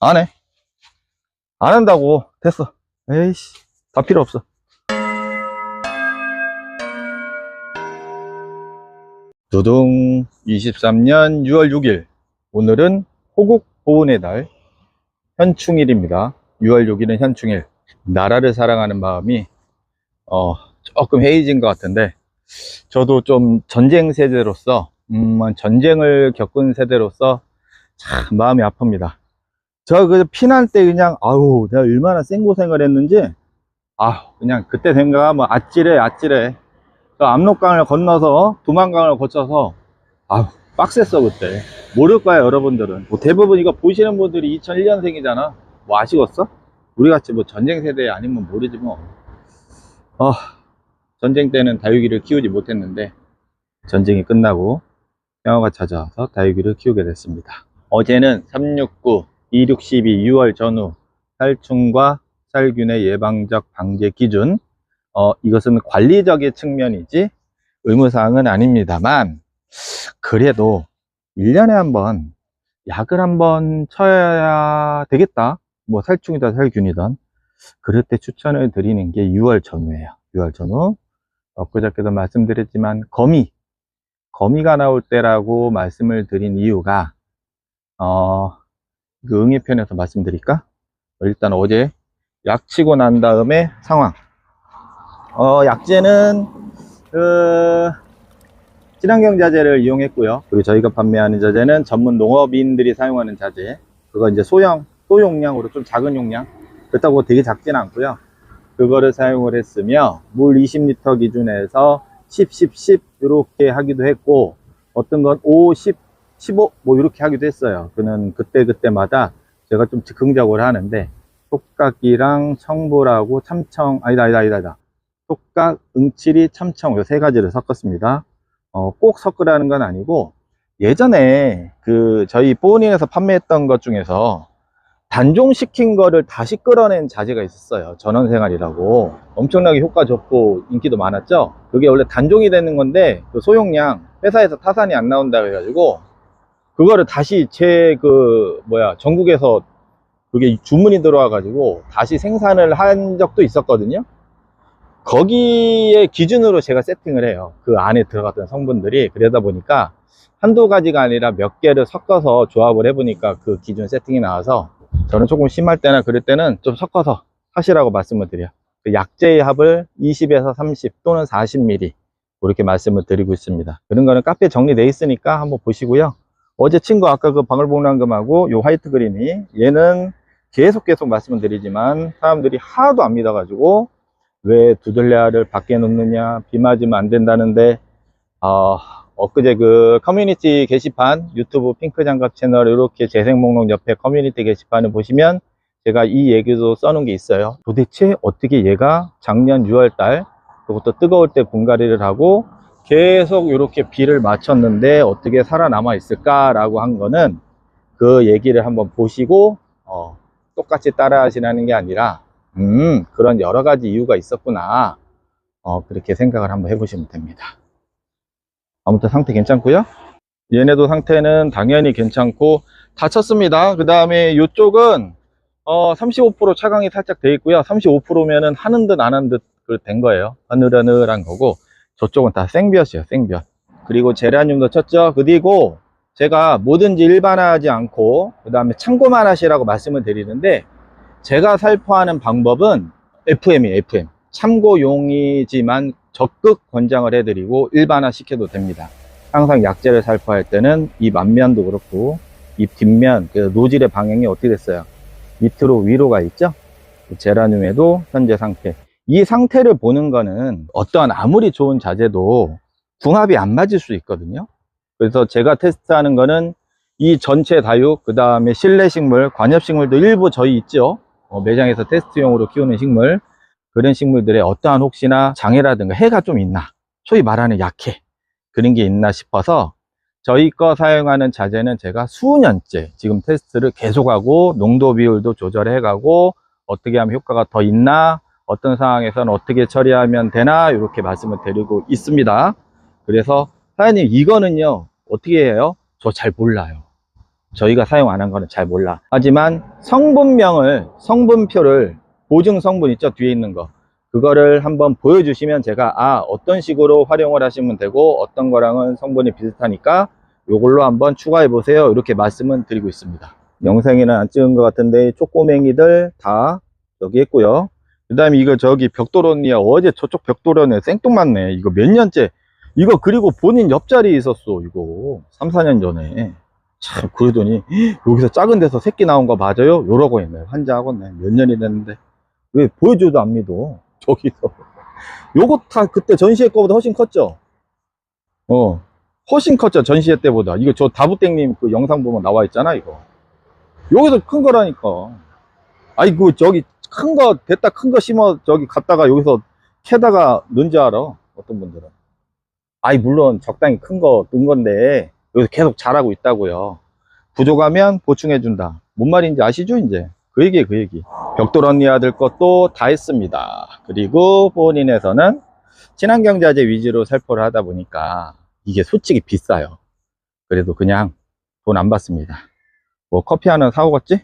안 해. 안 한다고. 됐어. 에이씨, 다 필요 없어. 두둥. 23년 6월 6일. 오늘은 호국 보훈의 달, 현충일입니다. 6월 6일은 현충일. 나라를 사랑하는 마음이 조금 해이진 것 같은데, 저도 좀 전쟁 세대로서, 전쟁을 겪은 세대로서 참 마음이 아픕니다. 저 그 피난 때 그냥 아우 내가 얼마나 생고생을 했는지, 그냥 그때 생각하면 아찔해. 저 압록강을 건너서 두만강을 거쳐서 빡셌어 그때. 모를 거야 여러분들은. 뭐 대부분 이거 보시는 분들이 2001년생이잖아. 뭐 아시겠어? 우리같이 뭐 전쟁 세대 아니면 모르지 뭐. 전쟁 때는 다육이를 키우지 못했는데 전쟁이 끝나고 평화가 찾아와서 다육이를 키우게 됐습니다. 어제는 369 2612 6월 전후 살충과 살균의 예방적 방제 기준, 이것은 관리적인 측면이지 의무사항은 아닙니다만, 그래도 1년에 한번 약을 한번 쳐야 되겠다. 뭐 살충이든 살균이든. 그럴 때 추천을 드리는 게 6월 전후예요. 6월 전후. 엊그저께도 말씀드렸지만 거미가 나올 때라고 말씀을 드린 이유가, 그 응애편에서 말씀드릴까? 일단 어제 약 치고 난 다음에 상황. 약제는 친환경 자재를 이용했고요. 그리고 저희가 판매하는 자재는 전문 농업인들이 사용하는 자재. 그거 이제 소용량으로 좀 작은 용량. 그렇다고 되게 작진 않고요. 그거를 사용을 했으며, 물 20리터 기준에서 10 이렇게 하기도 했고, 어떤 건 5, 10, 15 뭐 이렇게 하기도 했어요. 그는 그때마다 제가 좀 즉흥적으로 하는데, 톡각이랑 청보라고 참청, 아니다. 톡각, 응치리, 참청 요 세 가지를 섞었습니다. 꼭 섞으라는 건 아니고, 예전에 저희 보은인에서 판매했던 것 중에서 단종시킨 거를 다시 끌어낸 자재가 있었어요. 전원생활이라고. 엄청나게 효과 좋고 인기도 많았죠. 그게 원래 단종이 되는 건데, 그 소용량 회사에서 타산이 안 나온다 그래가지고 그거를 다시 전국에서 그게 주문이 들어와 가지고 다시 생산을 한 적도 있었거든요. 거기에 기준으로 제가 세팅을 해요. 그 안에 들어갔던 성분들이. 그러다 보니까 한두 가지가 아니라 몇 개를 섞어서 조합을 해보니까 그 기준 세팅이 나와서, 저는 조금 심할 때나 그럴 때는 좀 섞어서 하시라고 말씀을 드려요. 그 약재의 합을 20에서 30 또는 40ml 그렇게 말씀을 드리고 있습니다. 그런 거는 카페에 정리되어 있으니까 한번 보시고요. 어제 친구 아까 그 방울복랑금하고 요 화이트 그린이, 얘는 계속 말씀을 드리지만 사람들이 하나도 안 믿어가지고 왜 두들레아를 밖에 놓느냐, 비 맞으면 안 된다는데, 엊그제 그 커뮤니티 게시판, 유튜브 핑크장갑 채널 이렇게 재생 목록 옆에 커뮤니티 게시판을 보시면 제가 이 얘기도 써놓은 게 있어요. 도대체 어떻게 얘가 작년 6월달, 그것도 뜨거울 때 분갈이를 하고 계속 이렇게 비를 맞췄는데 어떻게 살아남아 있을까라고 한 거는, 그 얘기를 한번 보시고 똑같이 따라 하시라는 게 아니라, 그런 여러 가지 이유가 있었구나, 그렇게 생각을 한번 해보시면 됩니다. 아무튼 상태 괜찮고요. 얘네도 상태는 당연히 괜찮고 다쳤습니다. 그 다음에 이쪽은 35% 차광이 살짝 돼 있고요. 35%면은 하는 듯 안 하는 듯 된 거예요. 하늘하늘한 거고, 저쪽은 다 생볕이에요. 생볕. 그리고 제라늄도 쳤죠. 그리고 제가 뭐든지 일반화하지 않고 그 다음에 참고만 하시라고 말씀을 드리는데, 제가 살포하는 방법은 FM이에요. FM. 참고용이지만 적극 권장을 해드리고 일반화 시켜도 됩니다. 항상 약재를 살포할 때는 잎 앞면도 그렇고 잎 뒷면, 그 노즐의 방향이 어떻게 됐어요? 밑으로 위로가 있죠? 제라늄에도 현재 상태. 이 상태를 보는 거는 어떠한 아무리 좋은 자재도 궁합이 안 맞을 수 있거든요. 그래서 제가 테스트하는 거는 이 전체 다육, 그 다음에 실내 식물, 관엽식물도 일부 저희 있죠. 매장에서 테스트용으로 키우는 식물, 그런 식물들의 어떠한 혹시나 장애라든가 해가 좀 있나, 소위 말하는 약해, 그런 게 있나 싶어서 저희 거 사용하는 자재는 제가 수년째 지금 테스트를 계속하고 농도 비율도 조절해 가고 어떻게 하면 효과가 더 있나, 어떤 상황에서는 어떻게 처리하면 되나, 이렇게 말씀을 드리고 있습니다. 그래서 사장님 이거는요 어떻게 해요? 저 잘 몰라요. 저희가 사용 안 한 거는 잘 몰라. 하지만 성분표를, 보증 성분 있죠? 뒤에 있는 거. 그거를 한번 보여주시면 제가 어떤 식으로 활용을 하시면 되고 어떤 거랑은 성분이 비슷하니까 요걸로 한번 추가해 보세요, 이렇게 말씀은 드리고 있습니다. 영상에는 안 찍은 것 같은데 쪼꼬맹이들 다 여기 했고요. 그 다음에 이거 저기 벽돌언니야, 어제 저쪽 벽돌언니 생뚱맞네. 이거 몇 년째, 이거 그리고 본인 옆자리에 있었어. 이거 3, 4년 전에. 참, 그러더니 여기서 작은 데서 새끼 나온 거 맞아요? 요러고 있네. 환장하겠네. 몇 년이 됐는데 왜 보여줘도 안 믿어. 저기서 요거 다 그때 전시회 거보다 훨씬 컸죠? 훨씬 컸죠, 전시회 때보다. 이거 저 다부땡님 그 영상 보면 나와 있잖아. 이거 여기서 큰 거라니까. 아이고, 저기 큰 거 됐다, 큰 거 심어 저기 갔다가 여기서 캐다가 넣은 줄 알아, 어떤 분들은. 물론 적당히 큰 거 넣은 건데 여기서 계속 자라고 있다고요. 부족하면 보충해 준다. 뭔 말인지 아시죠? 이제 그 얘기예요, 그 얘기. 벽돌 언니 아들 것도 다 했습니다. 그리고 본인에서는 친환경 자재 위주로 살포를 하다 보니까 이게 솔직히 비싸요. 그래도 그냥 돈 안 받습니다. 뭐 커피 하나 사오겠지?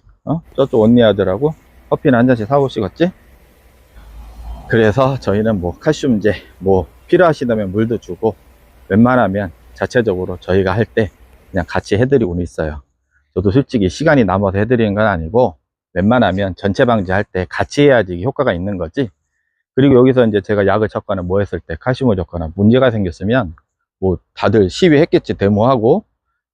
저쪽 언니 아들하고 커피는 한 잔씩 사오시겠지? 그래서 저희는 뭐 칼슘제 뭐 필요하시다면 물도 주고, 웬만하면 자체적으로 저희가 할 때 그냥 같이 해드리고는 있어요. 저도 솔직히 시간이 남아서 해드리는 건 아니고, 웬만하면 전체 방지할 때 같이 해야지 효과가 있는 거지. 그리고 여기서 이제 제가 약을 쳤거나 뭐 했을 때, 칼슘을 줬거나 문제가 생겼으면 뭐 다들 시위했겠지, 데모하고.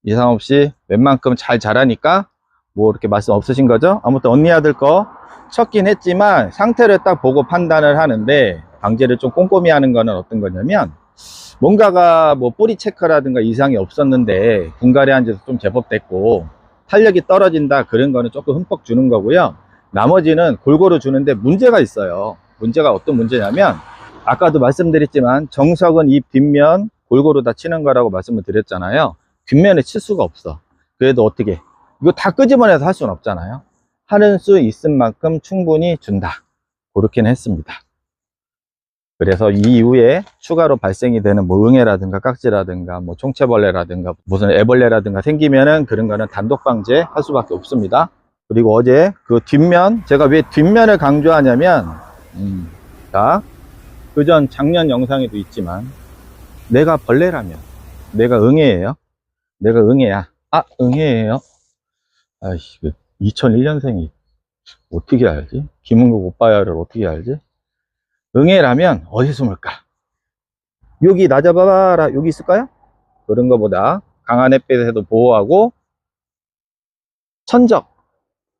이상 없이 웬만큼 잘 자라니까 뭐 이렇게 말씀 없으신 거죠? 아무튼 언니 아들 거 쳤긴 했지만 상태를 딱 보고 판단을 하는데, 방제를 좀 꼼꼼히 하는 거는 어떤 거냐면, 뭔가가 뭐 뿌리 체크라든가 이상이 없었는데 분갈이 한 지도 좀 제법 됐고 탄력이 떨어진다, 그런 거는 조금 흠뻑 주는 거고요. 나머지는 골고루 주는데 문제가 있어요. 문제가 어떤 문제냐면, 아까도 말씀드렸지만 정석은 이 뒷면 골고루 다 치는 거라고 말씀을 드렸잖아요. 뒷면에 칠 수가 없어. 그래도 어떻게 이거 다 끄집어내서 할 수는 없잖아요. 하는 수 있은 만큼 충분히 준다, 그렇게는 했습니다. 그래서 이 이후에 추가로 발생이 되는 뭐 응애라든가 깍지라든가 뭐 총체벌레라든가 무슨 애벌레라든가 생기면은 그런 거는 단독 방제할 수밖에 없습니다. 그리고 어제 그 뒷면, 제가 왜 뒷면을 강조하냐면, 자, 그전 작년 영상에도 있지만, 내가 벌레라면, 내가 응애예요. 내가 응애야. 응애예요. 아이씨, 2001년생이 어떻게 알지? 김은국 오빠야를 어떻게 알지? 응애라면 어디 숨을까? 여기 나 잡아봐라, 여기 있을까요? 그런 거보다 강한 햇빛에도 보호하고, 천적,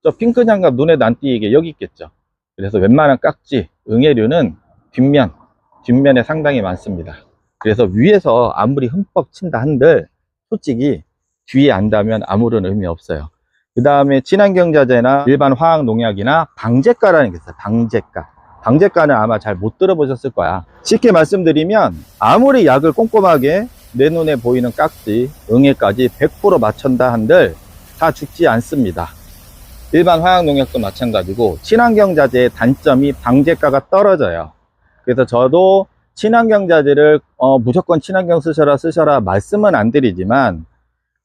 저 핑크 장갑 눈에도 안 띄게 여기 있겠죠. 그래서 웬만한 깍지, 응애류는 뒷면에 상당히 많습니다. 그래서 위에서 아무리 흠뻑 친다 한들 솔직히 뒤에 안다면 아무런 의미 없어요. 그 다음에 친환경 자재나 일반 화학 농약이나 방제가라는 게 있어요. 방제가는 아마 잘 못 들어보셨을 거야. 쉽게 말씀드리면, 아무리 약을 꼼꼼하게 내 눈에 보이는 깍지, 응애까지 100% 맞춘다 한들 다 죽지 않습니다. 일반 화학 농약도 마찬가지고 친환경 자재의 단점이 방제가가 떨어져요. 그래서 저도 친환경 자재를 무조건 친환경 쓰셔라 말씀은 안 드리지만,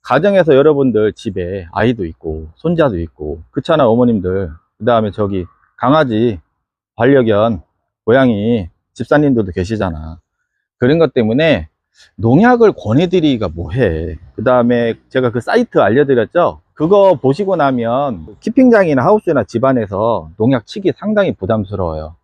가정에서 여러분들 집에 아이도 있고 손자도 있고 그렇잖아, 어머님들. 그 다음에 저기 강아지, 반려견, 고양이 집사님들도 계시잖아. 그런 것 때문에 농약을 권해드리기가 뭐해. 그 다음에 제가 그 사이트 알려드렸죠? 그거 보시고 나면 키핑장이나 하우스나 집안에서 농약 치기 상당히 부담스러워요.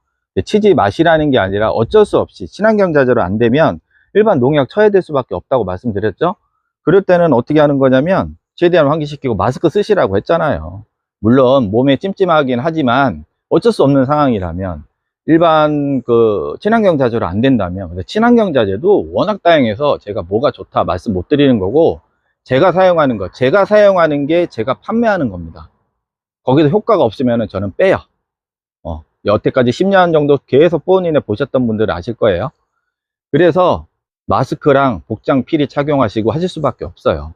치지 마시라는 게 아니라 어쩔 수 없이 친환경 자재로 안 되면 일반 농약 쳐야 될 수밖에 없다고 말씀드렸죠? 그럴 때는 어떻게 하는 거냐면, 최대한 환기시키고 마스크 쓰시라고 했잖아요. 물론 몸에 찜찜하긴 하지만 어쩔 수 없는 상황이라면, 일반 그 친환경 자재로 안 된다면, 근데 친환경 자재도 워낙 다양해서 제가 뭐가 좋다 말씀 못 드리는 거고, 제가 사용하는 게 제가 판매하는 겁니다. 거기서 효과가 없으면 저는 빼요. 여태까지 10년 정도 계속 본인에 보셨던 분들은 아실 거예요. 그래서 마스크랑 복장 필히 착용하시고 하실 수밖에 없어요.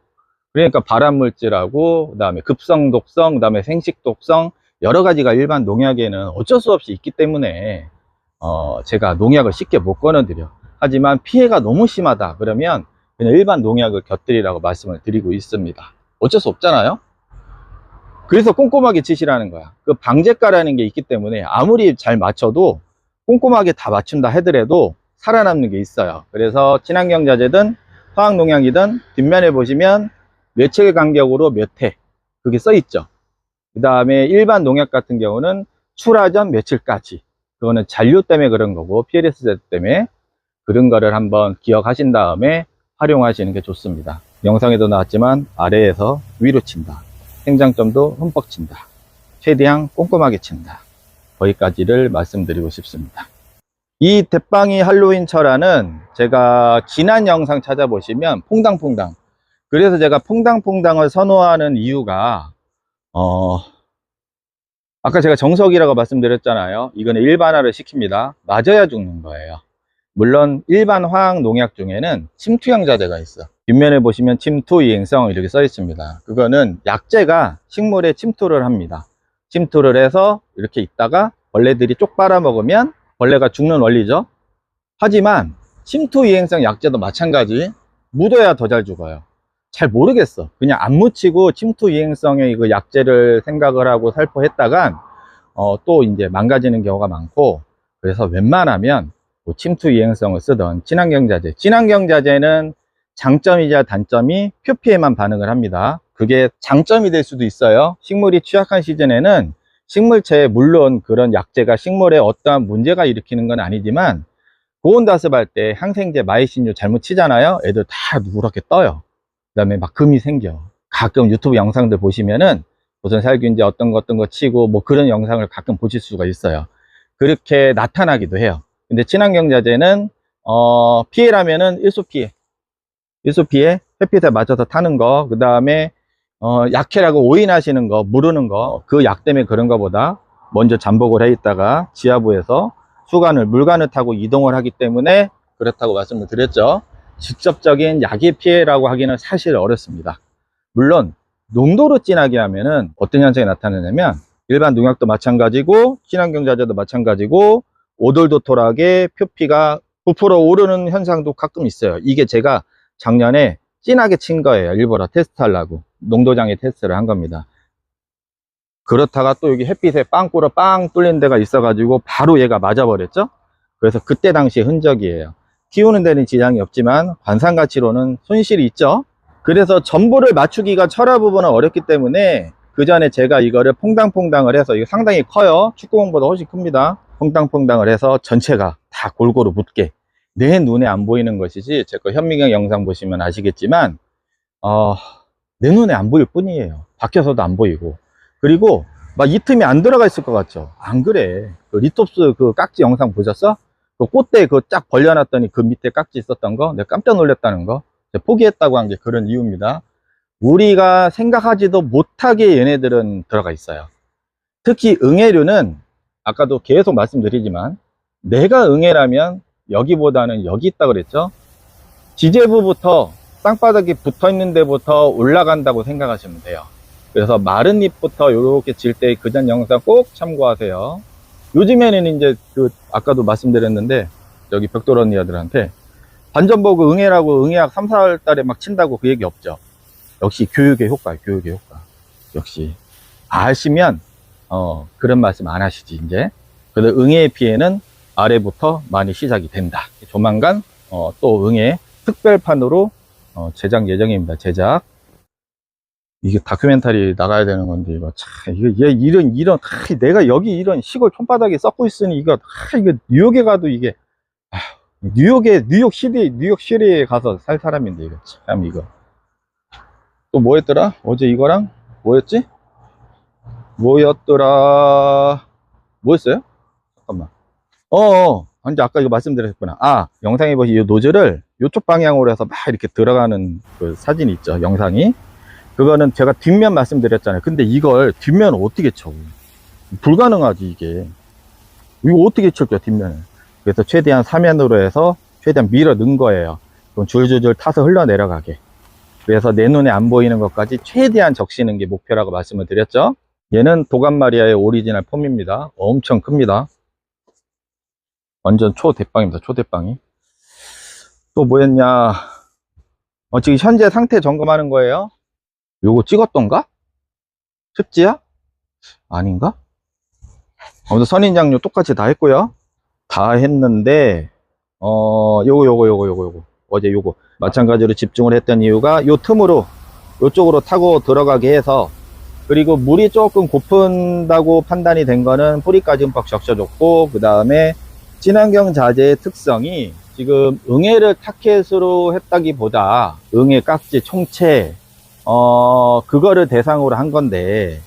그러니까 발암물질하고, 그 다음에 급성 독성, 그 다음에 생식 독성, 여러 가지가 일반 농약에는 어쩔 수 없이 있기 때문에 제가 농약을 쉽게 못 권해드려. 하지만 피해가 너무 심하다 그러면 그냥 일반 농약을 곁들이라고 말씀을 드리고 있습니다. 어쩔 수 없잖아요. 그래서 꼼꼼하게 치시라는 거야. 그 방제가라는 게 있기 때문에 아무리 잘 맞춰도 꼼꼼하게 다 맞춘다 하더라도 살아남는 게 있어요. 그래서 친환경 자재든 화학농약이든 뒷면에 보시면 몇 칠 간격으로 몇 회 그게 써 있죠. 그 다음에 일반 농약 같은 경우는 출하 전 며칠까지, 그거는 잔류 때문에 그런 거고 PLS 때문에 그런 거를 한번 기억하신 다음에 활용하시는 게 좋습니다. 영상에도 나왔지만 아래에서 위로 친다, 생장점도 흠뻑 친다, 최대한 꼼꼼하게 친다, 거기까지를 말씀드리고 싶습니다. 이 대빵이 할로윈 철화는 제가 지난 영상 찾아보시면 퐁당퐁당, 그래서 제가 퐁당퐁당을 선호하는 이유가 아까 제가 정석이라고 말씀드렸잖아요. 이거는 일반화를 시킵니다. 맞아야 죽는 거예요. 물론 일반 화학 농약 중에는 침투형 자재가 있어. 뒷면에 보시면 침투 이행성 이렇게 써 있습니다. 그거는 약재가 식물에 침투를 합니다. 침투를 해서 이렇게 있다가 벌레들이 쪽 빨아먹으면 벌레가 죽는 원리죠. 하지만 침투 이행성 약재도 마찬가지, 묻어야 더 잘 죽어요. 잘 모르겠어. 그냥 안 묻히고 침투 이행성의 그 약재를 생각을 하고 살포했다간 또 이제 망가지는 경우가 많고, 그래서 웬만하면 뭐 침투 이행성을 쓰던 친환경 자재, 친환경 자재는 장점이자 단점이 표피에만 반응을 합니다. 그게 장점이 될 수도 있어요. 식물이 취약한 시즌에는 식물체에, 물론 그런 약재가 식물에 어떠한 문제가 일으키는 건 아니지만 고온다습할 때 항생제 마이신유 잘못 치잖아요. 애들 다 누렇게 떠요. 그 다음에 막 금이 생겨. 가끔 유튜브 영상들 보시면은 무슨 살균제 어떤 거 치고 뭐 그런 영상을 가끔 보실 수가 있어요. 그렇게 나타나기도 해요. 근데 친환경 자재는 피해라면은 일소 피해, 햇빛에 맞춰서 타는 거, 그 다음에 약해라고 오인하시는 거, 무르는 거, 그 약 때문에 그런 거보다 먼저 잠복을 해 있다가 지하부에서 물관을 타고 이동을 하기 때문에 그렇다고 말씀을 드렸죠. 직접적인 약의 피해라고 하기는 사실 어렵습니다. 물론 농도로 진하게 하면은 어떤 현상이 나타나냐면, 일반 농약도 마찬가지고 친환경 자재도 마찬가지고 오돌도돌하게 표피가 부풀어 오르는 현상도 가끔 있어요. 이게 제가 작년에 진하게 친 거예요. 일부러 테스트하려고 농도장애 테스트를 한 겁니다. 그렇다가 또 여기 햇빛에 빵꾸로 빵 뚫린 데가 있어 가지고 바로 얘가 맞아 버렸죠. 그래서 그때 당시 흔적이에요. 키우는 데는 지장이 없지만 관상 가치로는 손실이 있죠. 그래서 전부를 맞추기가 철화 부분은 어렵기 때문에 그 전에 제가 이거를 퐁당퐁당을 해서, 이거 상당히 커요. 축구공보다 훨씬 큽니다. 퐁당퐁당을 해서 전체가 다 골고루 묻게, 내 눈에 안 보이는 것이지, 제 거 현미경 영상 보시면 아시겠지만 내 눈에 안 보일 뿐이에요. 밖에서도 안 보이고. 그리고 막 이 틈이 안 들어가 있을 것 같죠? 안 그래. 그 리톱스 그 깍지 영상 보셨어? 그 꽃대 그 쫙 벌려놨더니 그 밑에 깍지 있었던 거, 내가 깜짝 놀랐다는 거, 포기했다고 한 게 그런 이유입니다. 우리가 생각하지도 못하게 얘네들은 들어가 있어요. 특히 응애류는 아까도 계속 말씀드리지만, 내가 응애라면 여기보다는 여기 있다 그랬죠. 지재부부터 땅바닥에 붙어 있는 데부터 올라간다고 생각하시면 돼요. 그래서 마른 잎부터 이렇게 질 때 그 전 영상 꼭 참고하세요. 요즘에는 이제 아까도 말씀드렸는데, 여기 벽돌 언니들한테 반전보고 응애라고 응애약 3, 4월 달에 막 친다고 그 얘기 없죠. 역시 교육의 효과예요. 교육의 효과. 역시 아시면 그런 말씀 안 하시지 이제. 그래서 응애의 피해는 아래부터 많이 시작이 된다. 조만간 또 응애 특별판으로 제작 예정입니다. 제작. 이게 다큐멘터리 나가야 되는 건데, 이거 참, 이런 내가 여기 이런 시골 촌바닥에 썩고 있으니 이거 뉴욕에 가도 이게, 뉴욕시리에 가서 살 사람인데, 이거 참, 이거. 또 뭐였더라? 어제 이거랑 뭐였지? 뭐였더라? 뭐였어요? 잠깐만. 이제 아까 이거 말씀드렸구나. 영상에 보시 이 노즐을 이쪽 방향으로 해서 막 이렇게 들어가는 그 사진이 있죠, 영상이. 그거는 제가 뒷면 말씀드렸잖아요. 근데 이걸 뒷면 어떻게 쳐? 불가능하지, 이게. 이거 어떻게 칠게요, 뒷면을. 그래서 최대한 사면으로 해서 최대한 밀어 넣은 거예요. 그럼 줄줄줄 타서 흘러내려가게. 그래서 내 눈에 안 보이는 것까지 최대한 적시는 게 목표라고 말씀을 드렸죠. 얘는 도감마리아의 오리지널 폼입니다. 엄청 큽니다. 완전 초대빵입니다. 초대빵이. 또 뭐였냐. 지금 현재 상태 점검하는 거예요. 요거 찍었던가? 특지야? 아닌가? 아무튼 선인장류 똑같이 다 했고요. 다 했는데 요거 어제 요거 마찬가지로 집중을 했던 이유가 요 틈으로 요쪽으로 타고 들어가게 해서, 그리고 물이 조금 고픈다고 판단이 된 거는 뿌리까지 흠뻑 적셔줬고, 그 다음에 친환경 자재의 특성이 지금 응애를 타켓으로 했다기보다 응애 깍지 총체 그거를 대상으로 한 건데,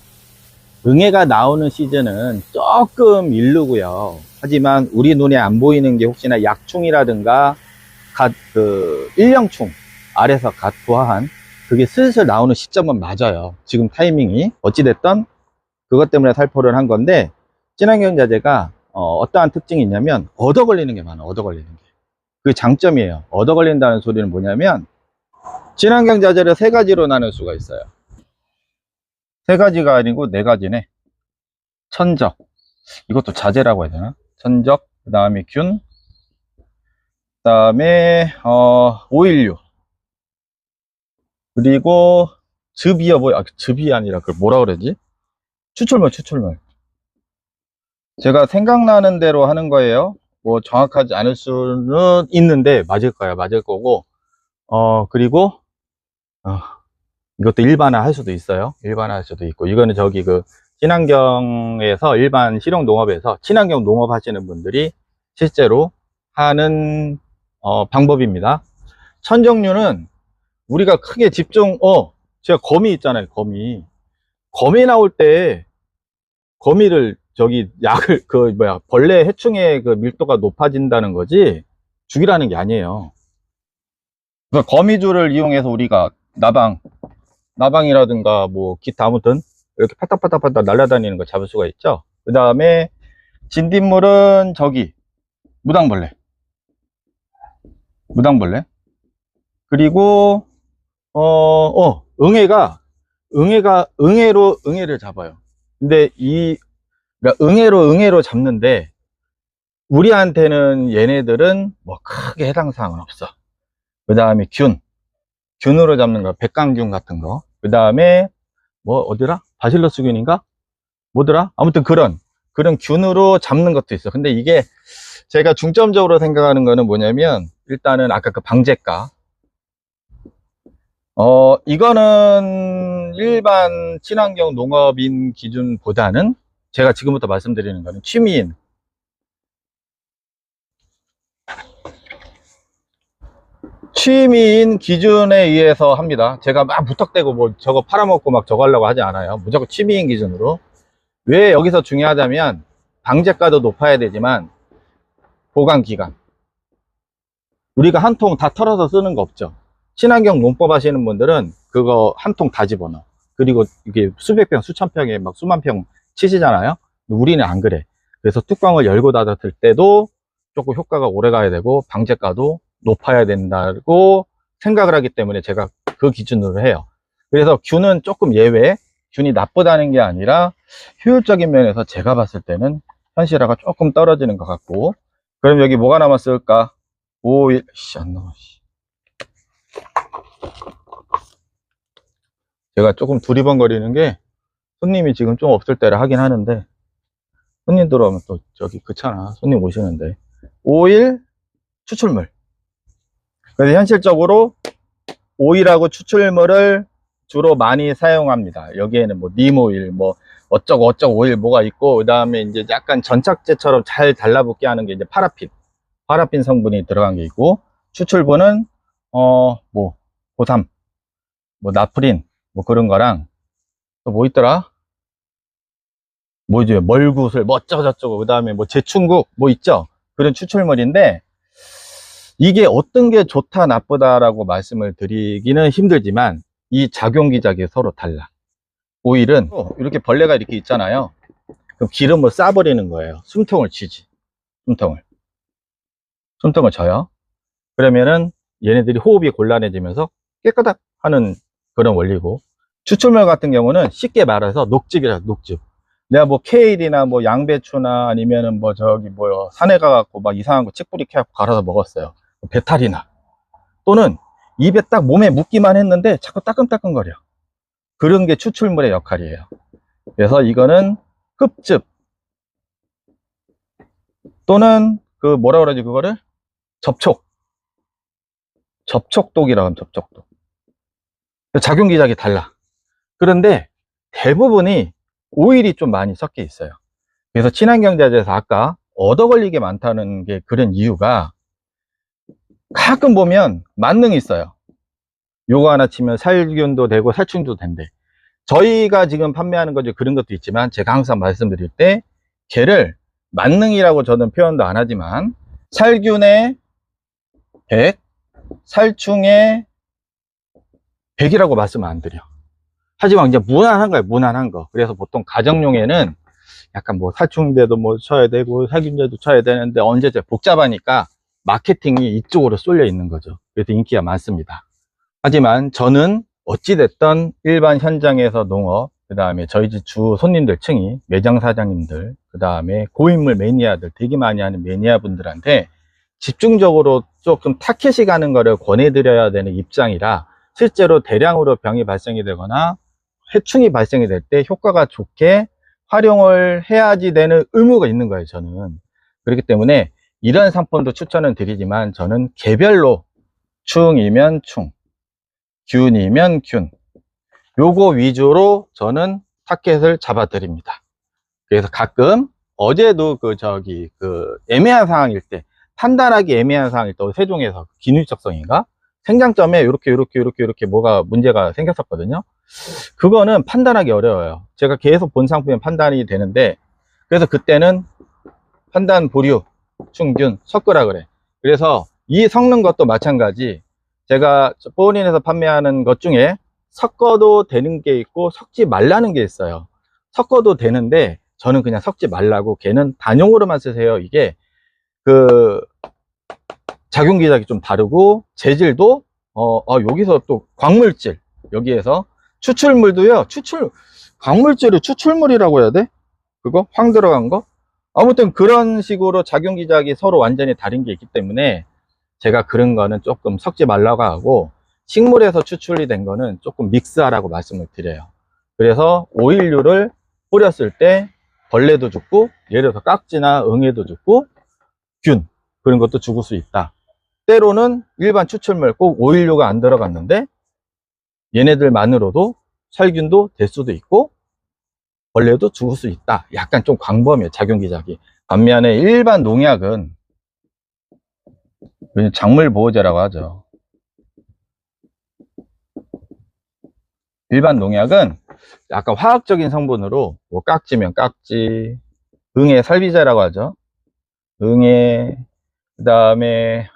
응애가 나오는 시즌은 조금 이르고요. 하지만 우리 눈에 안 보이는 게 혹시나 약충이라든가 일령충 아래서 갓 부화한 그게 슬슬 나오는 시점은 맞아요. 지금 타이밍이 어찌됐든 그것 때문에 살포를 한 건데, 친환경 자재가 어떠한 특징이 있냐면 얻어 걸리는 게 많아. 얻어 걸리는 게 그게 장점이에요. 얻어 걸린다는 소리는 뭐냐면, 친환경 자재를 세 가지로 나눌 수가 있어요. 세 가지가 아니고 네 가지네. 천적, 이것도 자재라고 해야 되나? 천적, 그 다음에 균, 그 다음에 오일류, 그리고 즙이요. 즙이 아니라 그걸 뭐라 그러지? 추출물. 제가 생각나는 대로 하는 거예요. 뭐 정확하지 않을 수는 있는데 맞을 거야. 맞을 거고, 그리고 이것도 일반화 할 수도 있어요. 일반화 할 수도 있고, 이거는 저기 친환경에서 일반 실용 농업에서 친환경 농업 하시는 분들이 실제로 하는 방법입니다. 천정류는 우리가 크게 제가 거미 있잖아요. 거미 나올 때 거미를 약을 벌레 해충의 밀도가 높아진다는 거지 죽이라는 게 아니에요. 그러니까 거미줄을 이용해서 우리가 나방이라든가 뭐 기타 아무튼 이렇게 파닥파닥 날아다니는 거 잡을 수가 있죠. 그 다음에 진딧물은 무당벌레. 그리고 응애를 잡아요. 근데 그러니까 응애로 잡는데 우리한테는 얘네들은 뭐 크게 해당 사항은 없어. 그 다음에 균으로 잡는 거, 백강균 같은 거. 그 다음에 어디라? 바실러스균인가? 뭐더라? 아무튼 그런 균으로 잡는 것도 있어. 근데 이게 제가 중점적으로 생각하는 거는 뭐냐면, 일단은 아까 그 방제가, 이거는 일반 친환경 농업인 기준보다는 제가 지금부터 말씀드리는 거는 취미인 기준에 의해서 합니다. 제가 막 무턱대고 저거 팔아먹고 막 저거 하려고 하지 않아요. 무조건 취미인 기준으로. 왜 여기서 중요하다면, 방제가도 높아야 되지만 보관기간, 우리가 한 통 다 털어서 쓰는 거 없죠. 친환경 농법 하시는 분들은 그거 한 통 다 집어넣어. 그리고 이게 수백 평, 수천 평에 막 수만 평 치시잖아요. 우리는 안 그래. 그래서 뚜껑을 열고 닫았을 때도 조금 효과가 오래 가야 되고 방제가도 높아야 된다고 생각을 하기 때문에 제가 그 기준으로 해요. 그래서 균은 조금 예외. 균이 나쁘다는 게 아니라 효율적인 면에서 제가 봤을 때는 현실화가 조금 떨어지는 것 같고. 그럼 여기 뭐가 남았을까? 5일 안 나와. 제가 조금 두리번거리는 게, 손님이 지금 좀 없을 때라 하긴 하는데, 손님 들어오면 또 그렇잖아. 손님 오시는데. 오일 추출물. 그래서 현실적으로 오일하고 추출물을 주로 많이 사용합니다. 여기에는 님 오일, 어쩌고 오일 뭐가 있고, 그 다음에 이제 약간 전착제처럼 잘 달라붙게 하는 게 이제 파라핀 성분이 들어간 게 있고, 추출분은 고삼, 나프린, 그런 거랑, 또 뭐 있더라? 뭐지? 멀구슬, 어쩌고저쩌고, 그 다음에 제충국, 있죠? 그런 추출물인데, 이게 어떤 게 좋다, 나쁘다라고 말씀을 드리기는 힘들지만, 이 작용기작이 서로 달라. 오일은 이렇게 벌레가 이렇게 있잖아요. 그럼 기름을 싸버리는 거예요. 숨통을 치지. 숨통을 쳐요. 그러면은 얘네들이 호흡이 곤란해지면서 깨끗하게 하는 그런 원리고, 추출물 같은 경우는 쉽게 말해서 녹즙이라, 녹즙. 내가 케일이나 양배추나 아니면은 산에 가갖고 이상한 거 칡뿌리 캐갖고 갈아서 먹었어요. 배탈이나, 또는 입에 딱 몸에 묻기만 했는데 자꾸 따끔따끔거려. 그런 게 추출물의 역할이에요. 그래서 이거는 흡즙 또는 그 뭐라 그러지 그거를 접촉독이라고 하면 접촉독. 작용기작이 달라. 그런데 대부분이 오일이 좀 많이 섞여 있어요. 그래서 친환경자재에서 아까 얻어 걸리게 많다는 게 그런 이유가 가끔 보면 만능이 있어요. 요거 하나 치면 살균도 되고 살충도 된대. 저희가 지금 판매하는 거죠. 그런 것도 있지만 제가 항상 말씀드릴 때 걔를 만능이라고 저는 표현도 안 하지만 살균의 100, 살충의 100이라고 말씀 안 드려. 하지만 이제 무난한 거예요. 무난한 거. 그래서 보통 가정용에는 약간 뭐 살충제도 뭐 쳐야 되고 살균제도 쳐야 되는데 언제죠? 복잡하니까 마케팅이 이쪽으로 쏠려 있는 거죠. 그래서 인기가 많습니다. 하지만 저는 어찌됐든 일반 현장에서 농업, 그 다음에 저희 집 주 손님들 층이 매장 사장님들, 그 다음에 고인물 매니아들, 되게 많이 하는 매니아 분들한테 집중적으로 조금 타켓이 가는 거를 권해드려야 되는 입장이라 실제로 대량으로 병이 발생이 되거나 해충이 발생이 될 때 효과가 좋게 활용을 해야지 되는 의무가 있는 거예요, 저는. 그렇기 때문에 이런 상품도 추천은 드리지만 저는 개별로 충이면 충, 균이면 균, 요거 위주로 저는 타켓을 잡아 드립니다. 그래서 가끔 어제도 애매한 상황일 때, 판단하기 애매한 상황일 때 세종에서 기누적성인가 생장점에 이렇게 뭐가 문제가 생겼었거든요. 그거는 판단하기 어려워요. 제가 계속 본 상품이 판단이 되는데, 그래서 그때는 판단 보류, 충균 섞으라 그래. 그래서 이 섞는 것도 마찬가지. 제가 포린에서 판매하는 것 중에 섞어도 되는 게 있고 섞지 말라는 게 있어요. 섞어도 되는데 저는 그냥 섞지 말라고, 걔는 단용으로만 쓰세요. 이게 그 작용기작이 좀 다르고 재질도 여기서 또 광물질, 여기에서 추출물도요. 광물질을 추출물이라고 해야 돼? 그거 황 들어간 거? 아무튼 그런 식으로 작용기작이 서로 완전히 다른 게 있기 때문에 제가 그런 거는 조금 섞지 말라고 하고, 식물에서 추출이 된 거는 조금 믹스하라고 말씀을 드려요. 그래서 오일류를 뿌렸을 때 벌레도 죽고, 예를 들어서 깍지나 응애도 죽고 균 그런 것도 죽을 수 있다. 때로는 일반 추출물 꼭 오일류가 안 들어갔는데 얘네들만으로도 살균도 될 수도 있고 벌레도 죽을 수 있다. 약간 좀 광범위해, 작용기작이. 반면에 일반 농약은 작물 보호제라고 하죠. 일반 농약은 약간 화학적인 성분으로 뭐 깍지면 깍지, 응애 살비제라고 하죠. 응애, 그 다음에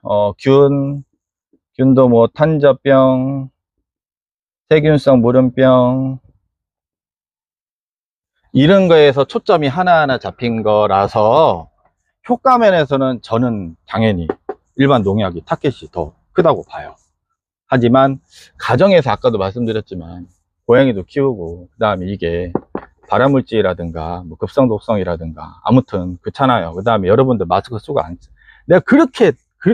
균도 뭐 탄저병, 세균성 물음병, 이런 거에서 초점이 하나하나 잡힌 거라서 효과면에서는 저는 당연히 일반 농약이 타켓이 더 크다고 봐요. 하지만 가정에서 아까도 말씀드렸지만 고양이도 키우고, 그 다음에 이게 발암물질이라든가 뭐 급성독성이라든가 아무튼 그렇잖아요. 그 다음에 여러분들 마스크 쓰고 내가 그렇게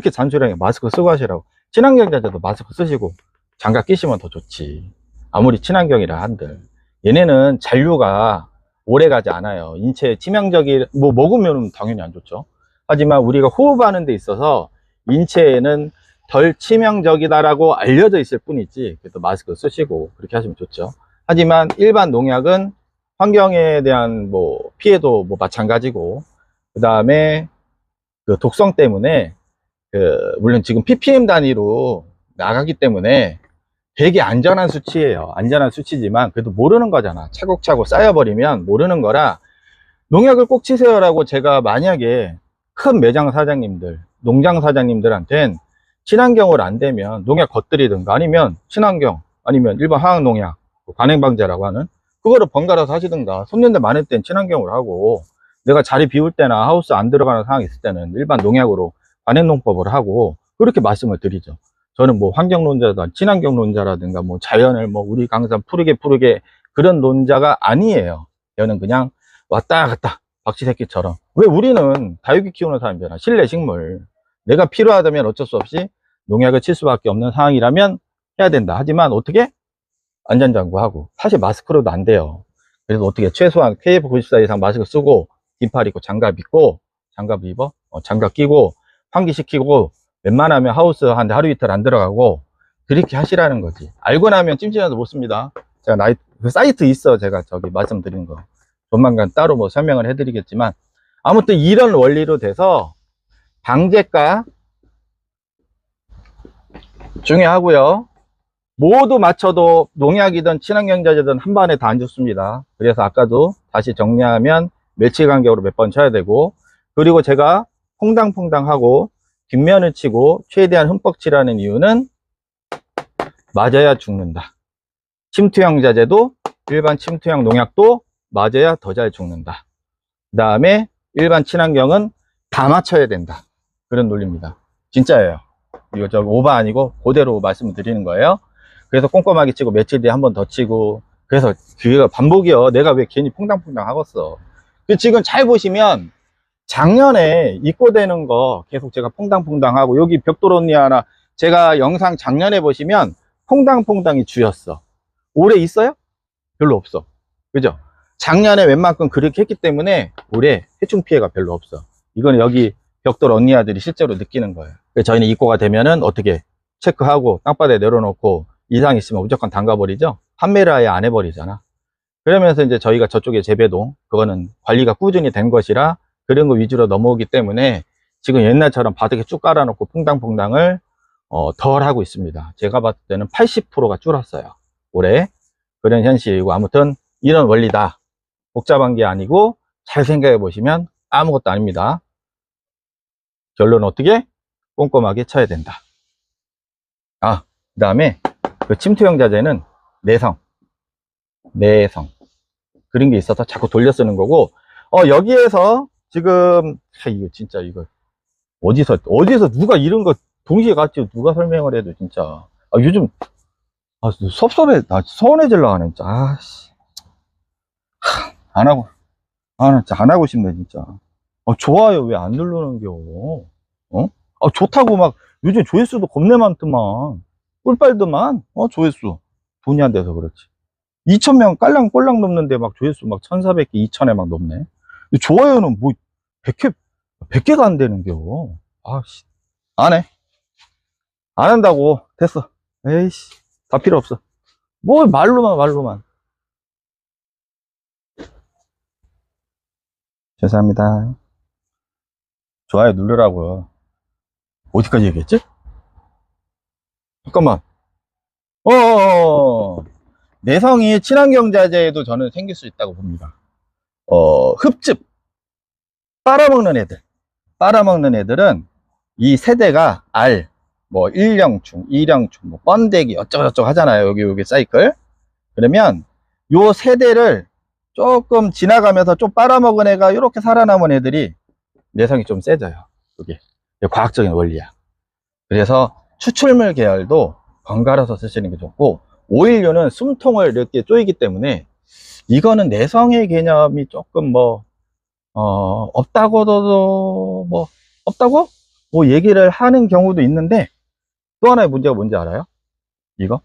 잔소리하게 마스크 쓰고 하시라고. 친환경자재도 마스크 쓰시고 장갑 끼시면 더 좋지. 아무리 친환경이라 한들 얘네는 잔류가 오래 가지 않아요. 인체에 치명적이, 뭐 먹으면 당연히 안 좋죠. 하지만 우리가 호흡하는 데 있어서 인체에는 덜 치명적이다라고 알려져 있을 뿐이지, 그래도 마스크 쓰시고 그렇게 하시면 좋죠. 하지만 일반 농약은 환경에 대한 뭐 피해도 뭐 마찬가지고, 그 다음에 그 독성 때문에 물론 지금 ppm 단위로 나가기 때문에 되게 안전한 수치예요. 안전한 수치지만 그래도 모르는 거잖아. 차곡차곡 쌓여버리면 모르는 거라 농약을 꼭 치세요라고 제가 만약에 큰 매장 사장님들, 농장 사장님들한텐 친환경으로 안 되면 농약 겉들이든가 아니면 친환경, 아니면 일반 화학농약, 관행방제라고 하는 그거를 번갈아서 하시든가, 손님들 많을 땐 친환경으로 하고, 내가 자리 비울 때나 하우스 안 들어가는 상황이 있을 때는 일반 농약으로 관행농법을 하고 그렇게 말씀을 드리죠. 저는 뭐 환경론자다, 친환경론자라든가 뭐 자연을 뭐 우리 강산 푸르게 그런 논자가 아니에요. 저는 그냥 왔다 갔다 박쥐새끼처럼. 왜 우리는 다육이 키우는 사람이잖아. 실내 식물. 내가 필요하다면 어쩔 수 없이 농약을 칠 수밖에 없는 상황이라면 해야 된다. 하지만 어떻게? 안전장구하고. 사실 마스크로도 안 돼요. 그래서 어떻게 최소한 KF94 이상 마스크 쓰고 긴팔 입고 장갑 입고 장갑 입어? 장갑 끼고 환기시키고 웬만하면 하우스 한 하루 이틀 안 들어가고 그렇게 하시라는 거지. 알고 나면 찜찜해서 못 씁니다. 제가 그 사이트 있어. 제가 저기 말씀드린 거 조만간 따로 뭐 설명을 해드리겠지만 아무튼 이런 원리로 돼서 방제가 중요하고요. 모두 맞춰도 농약이든 친환경자재든 한 번에 다 안 좋습니다. 그래서 아까도 다시 정리하면 며칠 간격으로 몇 번 쳐야 되고, 그리고 제가 퐁당퐁당 하고 뒷면을 치고 최대한 흠뻑 칠하는 이유는 맞아야 죽는다. 침투형 자재도 일반 침투형 농약도 맞아야 더 잘 죽는다. 그 다음에 일반 친환경은 다 맞춰야 된다. 그런 논리입니다. 진짜예요. 이거 저 오바 아니고 그대로 말씀을 드리는 거예요. 그래서 꼼꼼하게 치고 며칠 뒤에 한 번 더 치고, 그래서 그게 반복이요. 내가 왜 괜히 퐁당퐁당 하겠어. 지금 잘 보시면 작년에 입고되는 거 계속 제가 퐁당퐁당 하고, 여기 벽돌 하나 제가 영상 작년에 보시면 퐁당퐁당이 주였어. 올해 있어요? 별로 없어. 그죠? 작년에 웬만큼 그렇게 했기 때문에 올해 해충 피해가 별로 없어. 이거는 여기 벽돌 언니아들이 실제로 느끼는 거예요. 그래서 저희는 입고가 되면은 어떻게 체크하고 땅바닥에 내려놓고 이상 있으면 무조건 담가버리죠. 판매를 아예 안 해버리잖아. 그러면서 이제 저희가 저쪽에 재배도 그거는 관리가 꾸준히 된 것이라 그런 거 위주로 넘어오기 때문에 지금 옛날처럼 바닥에 쭉 깔아놓고 퐁당퐁당을 덜 하고 있습니다. 제가 봤을 때는 80%가 줄었어요. 올해. 그런 현실이고, 아무튼 이런 원리다. 복잡한 게 아니고 잘 생각해 보시면 아무것도 아닙니다. 결론은 어떻게? 꼼꼼하게 쳐야 된다. 그 다음에 그 침투형 자재는 내성 그런 게 있어서 자꾸 돌려 쓰는 거고, 여기에서 지금 이거 진짜 이거 어디서 누가 이런 거 동시에 같이 누가 설명을 해도 진짜 요즘 섭섭해. 나 서운해질라 하네 진짜. 안 하고 나 진짜 안 하고 싶네 진짜. 좋아요 왜 안 누르는겨? 좋다고 막 요즘 조회수도 겁내 많더만. 꿀빨더만. 조회수 돈이 안 돼서 그렇지. 2,000명 꼴랑 넘는데 막 조회수 막 1,400개 2,000에 막 넘네. 좋아요는 뭐 100개가 안 되는겨. 안 해. 안 한다고. 됐어. 에이씨 다 필요 없어. 뭐 말로만. 죄송합니다. 좋아요 누르라고요. 어디까지 얘기했지? 잠깐만. 내성이 친환경 자재에도 저는 생길 수 있다고 봅니다. 흡즙 빨아먹는 애들은 이 세대가 뭐 1령충, 2령충, 뭐 번데기 어쩌고저쩌고 하잖아요. 여기 사이클. 그러면 요 세대를 조금 지나가면서 좀 빨아먹은 애가 이렇게 살아남은 애들이 내성이 좀 세져요. 이게 과학적인 원리야. 그래서 추출물 계열도 번갈아서 쓰시는 게 좋고, 오일류는 숨통을 이렇게 쪼이기 때문에 이거는 내성의 개념이 조금 없다고 얘기를 하는 경우도 있는데, 또 하나의 문제가 뭔지 알아요? 이거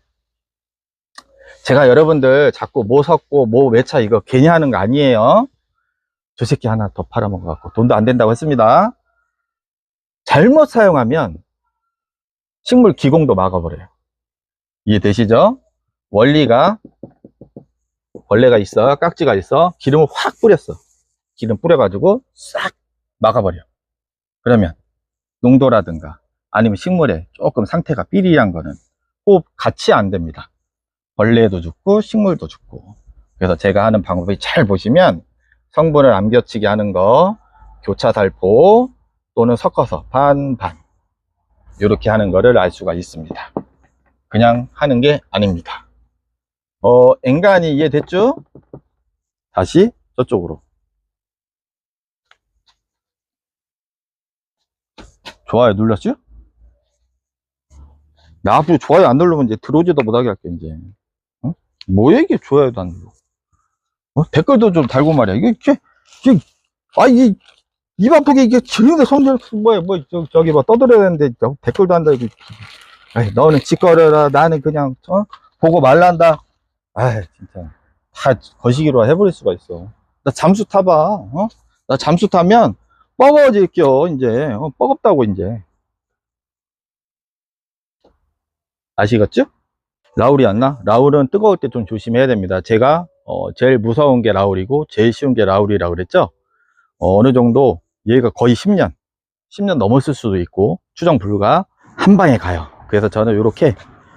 제가 여러분들 자꾸 뭐 섞고 뭐 외차 이거 괜히 하는 거 아니에요. 저 새끼 하나 더 팔아먹어 갖고 돈도 안 된다고 했습니다. 잘못 사용하면 식물 기공도 막아버려요. 이해되시죠? 원리가 벌레가 있어, 깍지가 있어, 기름을 확 뿌렸어. 기름 뿌려가지고 싹 막아버려. 그러면 농도라든가 아니면 식물에 조금 상태가 삐리한 거는 호흡 같이 안 됩니다. 벌레도 죽고 식물도 죽고. 그래서 제가 하는 방법이 잘 보시면 성분을 안 겹치게 하는 거, 교차살포 또는 섞어서 반반 이렇게 하는 거를 알 수가 있습니다. 그냥 하는 게 아닙니다. 엔간히 이해됐죠? 다시 저쪽으로. 좋아요 눌렀죠? 나 앞으로 좋아요 안 누르면 이제 들어오지도 못하게 할게 이제. 뭐야 이게 좋아요도 안 누르고. 댓글도 좀 달고 말이야. 입 아프게 이게 지는데 손질 저기 뭐 떠들어야 되는데 댓글도 한다 이거. 너는 짓거려라. 나는 그냥 보고 말란다. 진짜 다 거시기로 해버릴 수가 있어. 나 잠수 타봐. 어? 나 잠수 타면 뻐거워질게요. 이제 뻐겁다고 이제. 아시겠죠? 라울이 안 나? 라울은 뜨거울 때 좀 조심해야 됩니다. 제가 제일 무서운 게 라울이고 제일 쉬운 게 라울이라고 그랬죠. 어느 정도 얘가 거의 10년 넘었을 수도 있고 추정 불가 한 방에 가요. 그래서 저는 이렇게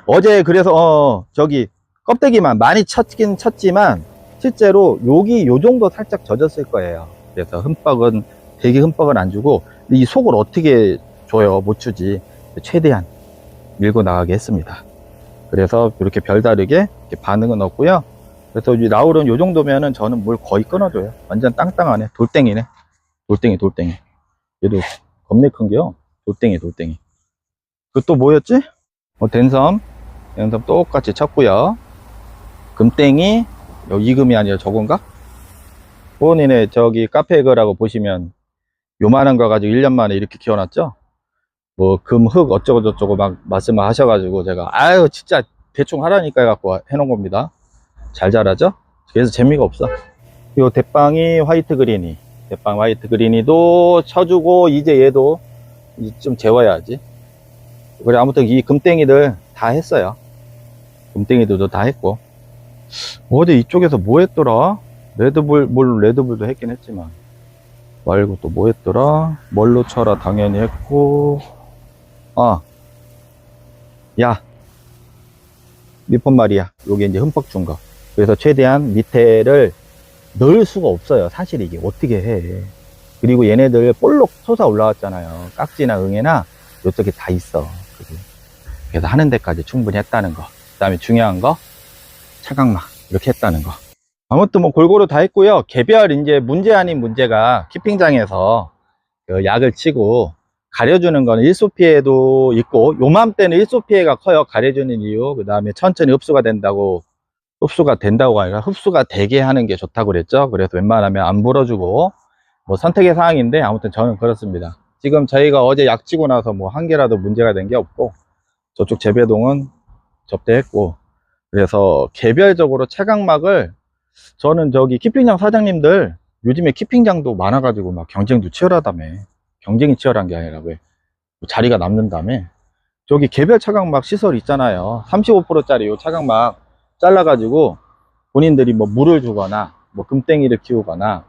어제 그래서 저기 껍데기만 많이 쳤긴 쳤지만 실제로 여기 요 정도 살짝 젖었을 거예요. 그래서 흠뻑은 되게 흠뻑은 안 주고 이 속을 어떻게 줘요? 못 주지. 최대한 밀고 나가게 했습니다. 그래서 이렇게 별다르게 이렇게 반응은 없고요. 그래서 이 라울은 요 정도면은 저는 물 거의 끊어줘요. 완전 땅땅하네. 돌덩이네. 돌덩이. 얘도 겁내 큰 게요. 돌덩이. 그 또 뭐였지? 댄섬 똑같이 쳤고요. 금땡이, 이금이 아니라 저건가? 본인의 저기 카페거라고 보시면 요만한 거 가지고 1년 만에 이렇게 키워놨죠? 뭐 금흙 어쩌고 저쩌고 막 말씀을 하셔가지고 제가 아유 진짜 대충 하라니까 해갖고 해놓은 겁니다. 잘 자라죠? 그래서 재미가 없어. 요 대빵이 화이트 그린이, 대빵 화이트 그린이도 쳐주고 이제 얘도 좀 재워야지. 그래 아무튼 이 금땡이들 다 했어요. 금땡이들도 다 했고 어디 이쪽에서 뭐 했더라? 레드불도 했긴 했지만 말고 또 뭐 했더라? 뭘로 쳐라 당연히 했고 야 밑펀말이야. 요게 이제 흠뻑 준 거. 그래서 최대한 밑에를 넣을 수가 없어요. 사실 이게 어떻게 해. 그리고 얘네들 볼록 솟아 올라왔잖아요. 깍지나 응애나 요쪽에 다 있어. 그래서 하는 데까지 충분히 했다는 거. 그 다음에 중요한 거 차각막 이렇게 했다는 거. 아무튼 뭐 골고루 다 했고요. 개별 이제 문제 아닌 문제가 키핑장에서 그 약을 치고 가려주는 거는 일소 피해도 있고 요맘때는 일소 피해가 커요. 가려주는 이유. 그 다음에 천천히 흡수가 된다고 아니라 흡수가 되게 하는 게 좋다고 그랬죠. 그래서 웬만하면 안 불어주고 뭐 선택의 사항인데 아무튼 저는 그렇습니다. 지금 저희가 어제 약 치고 나서 뭐 한 개라도 문제가 된 게 없고 저쪽 재배동은 접대했고 그래서 개별적으로 차각막을 저는 저기 키핑장 사장님들 요즘에 키핑장도 많아가지고 막 경쟁도 치열하다며. 경쟁이 치열한 게 아니라 왜 자리가 남는다며. 저기 개별 차각막 시설 있잖아요. 35%짜리 요 차각막 잘라가지고 본인들이 뭐 물을 주거나 뭐 금땡이를 키우거나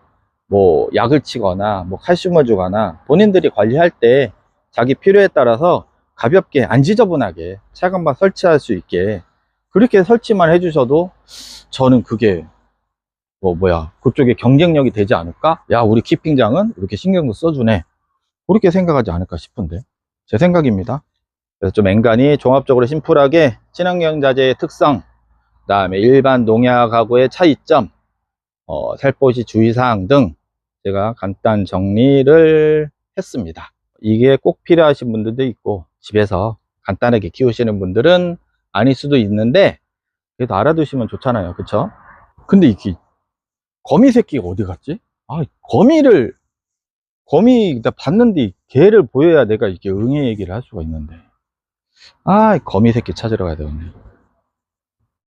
뭐 약을 치거나 뭐 칼슘을 주거나 본인들이 관리할 때 자기 필요에 따라서 가볍게 안 지저분하게 차각막 설치할 수 있게 그렇게 설치만 해주셔도 저는 그게 그쪽에 경쟁력이 되지 않을까? 야, 우리 키핑장은 이렇게 신경도 써주네. 그렇게 생각하지 않을까 싶은데. 제 생각입니다. 그래서 좀 엔간히 종합적으로 심플하게 친환경 자재의 특성, 그 다음에 일반 농약하고의 차이점, 살포시 주의사항 등 제가 간단 정리를 했습니다. 이게 꼭 필요하신 분들도 있고, 집에서 간단하게 키우시는 분들은 아닐 수도 있는데, 그래도 알아두시면 좋잖아요. 그쵸? 근데 이게 거미 새끼가 어디 갔지? 거미 나 봤는데 개를 보여야 내가 이렇게 응애 얘기를 할 수가 있는데 거미 새끼 찾으러 가야 되겠네.